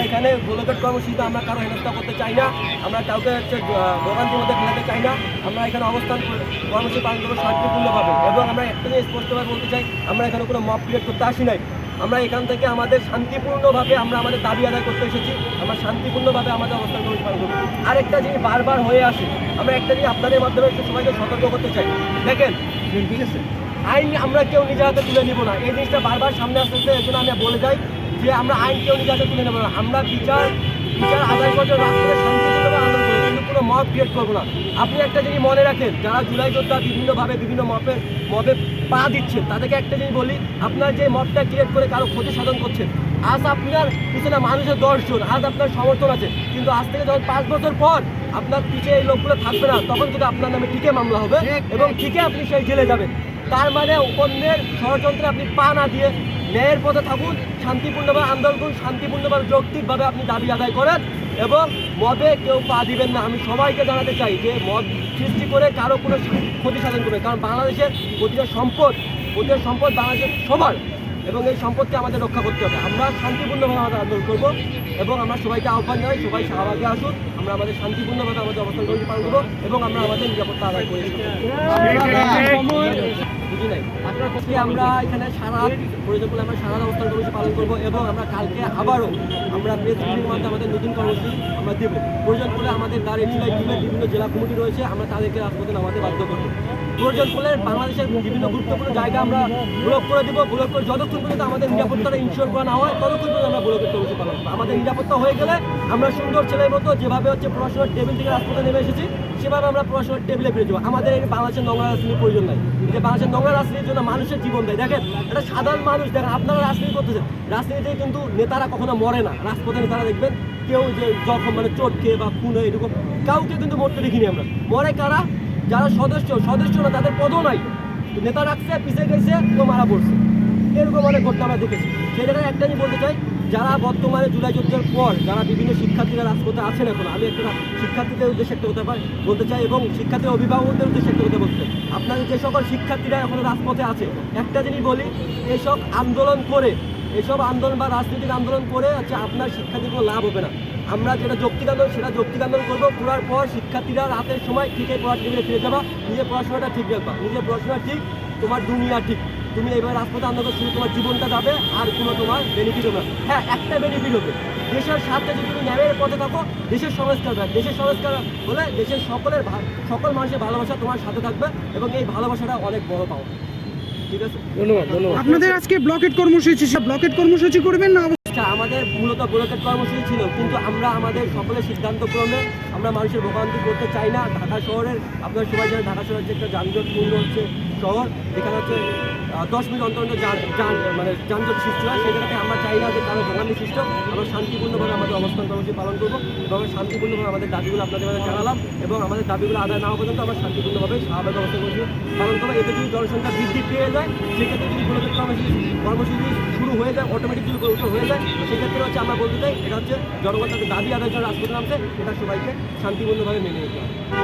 এখানে ব্লকেট কর্মসূচিতে আমরা কারো হেনস্থা করতে চাই না, আমরা কাউকে হচ্ছে ভোগান্তির মধ্যে ফেলাতে চাই না। আমরা এখানে অবস্থান কর্মসূচি পালন করবো শান্তিপূর্ণভাবে। এবং আমরা একটা জিনিস স্পষ্টভাবে বলতে চাই, আমরা এখানে কোনো মব ক্রিয়েট করতে আসি নাই। আমরা এখান থেকে আমাদের শান্তিপূর্ণভাবে আমরা আমাদের দাবি আদায় করতে এসেছি। আমরা শান্তিপূর্ণভাবে আমাদের অবস্থান কর্মসূচি পালন করবো। আরেকটা জিনিস বারবার হয়ে আসে, আমরা একটা জিনিস আপনাদের মাধ্যমে একটু সবাইকে সতর্ক করতে চাই। দেখেন, ঠিক আছে, আইন আমরা কেউ নিজের হাতে তুলে নিব না, এই জিনিসটা বারবার সামনে আসতেছে। এর জন্য আমি বলে যাই যে আমরা আইন কেউ নিজের হাতে তুলে নেব না। আমরা বিচার আদায় করতে রাস্তায় শান্তিপূর্ণভাবে আন্দোলন করবো, কিন্তু কোনো মব ক্রিয়েট করবো না। আপনি একটা জিনিস মনে রাখেন, যারা জুলাই যোদ্ধা বিভিন্নভাবে বিভিন্ন মবে পা দিচ্ছেন, তাদেরকে একটা জিনিস বলি, আপনার যে মবটা ক্রিয়েট করে কারো ক্ষতি সাধন করছেন, আজ আপনার পিছনে মানুষের 10 জন, আজ আপনার সমর্থন আছে, কিন্তু আজ থেকে যখন 5 বছর পর আপনার পিছিয়ে এই লোকগুলো থাকবে না, তখন কিন্তু আপনার নামে ঠিকই মামলা হবে এবং ঠিকই আপনি সেই জেলে যাবেন। তার মানে অন্যের ষড়যন্ত্রে আপনি পা না দিয়ে ন্যায়ের পথে থাকুন, শান্তিপূর্ণভাবে আন্দোলন করুন, শান্তিপূর্ণভাবে যৌক্তিকভাবে আপনি দাবি আদায় করেন এবং মদে কেউ পা দিবেন না। আমি সবাইকে জানাতে চাই যে মদ সৃষ্টি করে কারো কোনো ক্ষতি সাধন করবে, কারণ বাংলাদেশের প্রতিটা সম্পদ বাংলাদেশের সবার, এবং এই সম্পদকে আমাদের রক্ষা করতে হবে। আমরা শান্তিপূর্ণভাবে আমাদের আন্দোলন করবো এবং আমরা সবাইকে আহ্বান জানাই, সবাই শাহবাগে আসুন, আমরা আমাদের শান্তিপূর্ণভাবে আমাদের অবস্থান কর্মসূচি পালন করবো এবং আমরা আমাদের নিরাপত্তা আদায় করে বুঝি নাই আপনার পক্ষে আমরা এখানে প্রয়োজন করলে আমরা সারা অবস্থান কর্মসূচি পালন করবো এবং আমরা কালকে আবারও আমরা প্রেস মিটিংয়ের মাধ্যমে আমাদের নতুন কর্মসূচি আমরা দেবো। প্রয়োজন করলে আমাদের গাড়ির টিমের বিভিন্ন জেলা কমিটি রয়েছে, আমরা তাদেরকে রাজপথে নামাতে বাধ্য করবো। প্রয়োজন করলে বাংলাদেশের বিভিন্ন গুরুত্বপূর্ণ জায়গা আমরা ব্লক করে দেবো। ব্লক করে যতক্ষণ পর্যন্ত আমাদের নিরাপত্তাটা ইনশিওর করা না হয়, ততক্ষণ পর্যন্ত আমরা ব্লকের কর্মসূচি পালন করবো। আমাদের নিরাপত্তা হয়ে গেলে আমরা সুন্দর ছেলের মতো যেভাবে হচ্ছে পড়াশোনার টেবিল থেকে রাজপথে নেমে এসেছি, সেভাবে আমরা পড়াশোনার টেবিলে ফিরে যাবো। আমাদের এই বাংলাদেশের নোংরা রাজনীতির প্রয়োজন নাই। যে বাংলাদেশের নোংরা রাজনীতির জন্য মানুষের জীবন দেয়। দেখেন, একটা সাধারণ মানুষ, দেখেন আপনারা রাজনীতি করতেছেন, রাজনীতিতে কিন্তু নেতারা কখনো মরে না। রাজপথে নেতারা দেখবেন কেউ যে যখন চোট খেয়ে বা খুন হয়ে এরকম কাউকে কিন্তু মরতে দেখিনি আমরা। মরে কারা? যারা সদস্য না, তাদের পদও নাই, নেতা রাখছে, পিছিয়ে গেছে, কেউ মারা পড়ছে, এরকম অনেক ঘটনা আমরা দেখেছি। সেই জায়গায় একটা আমি বলতে চাই, যারা বর্তমানে জুলাই যুদ্ধের পর যারা বিভিন্ন শিক্ষার্থীরা রাজপথে আছেন, এখন আমি একটা শিক্ষার্থীদের উদ্দেশ্যে একটা কথা বলতে চাই এবং শিক্ষার্থীর অভিভাবকদের উদ্দেশ্যে একটা কথা বলতে চাই। আপনাদের যে সকল শিক্ষার্থীরা এখন রাজপথে আছে, একটা জিনিস বলি, এসব আন্দোলন বা রাজনৈতিক আন্দোলন করে হচ্ছে আপনার শিক্ষার্থীর কোনো লাভ হবে না। আমরা যেটা যৌক্তিক আন্দোলন, সেটা যৌক্তিক আন্দোলন করবো। করার পর শিক্ষার্থীরা রাতের সময় ঠিকই পড়ার টেবিলে ফিরে যাবা, নিজের পড়াশোনাটা ঠিক রাখবা। নিজের পড়াশোনা ঠিক, তোমার দুনিয়া ঠিক। তুমি এইভাবে রাজপথে আন্দোলন শুরু, তোমার জীবনটা যাবে, আর কোনো তোমার বেনিফিট হবে না। হ্যাঁ, একটা বেনিফিট হবে, দেশের স্বার্থে যদি তুমি ন্যায়ের পথে থাকো, দেশের সংস্কার হবে। দেশের সংস্কার হলে দেশের সকল মানুষের ভালোবাসা তোমার সাথে থাকবে এবং এই ভালোবাসাটা অনেক বড় পাও। ঠিক আছে, ধন্যবাদ। আপনাদের আজকে ব্লকেট কর্মসূচি করবেন না? আমাদের মূলত ব্লকেট কর্মসূচি ছিল, কিন্তু আমরা আমাদের সকলের সিদ্ধান্তক্রমে আমরা মানুষের ভোগান্তি করতে চাই না। ঢাকা শহরের, আপনারা সবাই জানেন, ঢাকা শহরের যে একটা যানজটপূর্ণ হচ্ছে শহর, যেখানে হচ্ছে 10 মিনিট অন্তর যানজট সৃষ্টি হয়। সেই জায়গাতে আমরা চাই না যে কারো ভোগান্তি সৃষ্টি। আমরা শান্তিপূর্ণভাবে আমাদের অবস্থান কর্মসূচি পালন করবো এবং আমরা শান্তিপূর্ণভাবে আমাদের দাবিগুলো আপনাদের মাঝে জানালাম এবং আমাদের দাবিগুলো আদায় না হওয়া পর্যন্ত আমরা শান্তিপূর্ণভাবে স্বাভাবিক অবস্থান কর্মসূচি পালন করবো। এতে যদি জনসংখ্যা বৃদ্ধি পেয়ে যায়, সেক্ষেত্রে যদি ব্লকেট কর্মসূচি শুরু হয়ে যায়, অটোমেটিক যদি হয়ে যায়, সেক্ষেত্রে হচ্ছে আমরা বলতে চাই, এটা হচ্ছে জনগণ তাদের দাবি আদায় করে রাজপথে নামছে, এটা সবাইকে শান্তিপূর্ণভাবে মেনে নিতে হবে।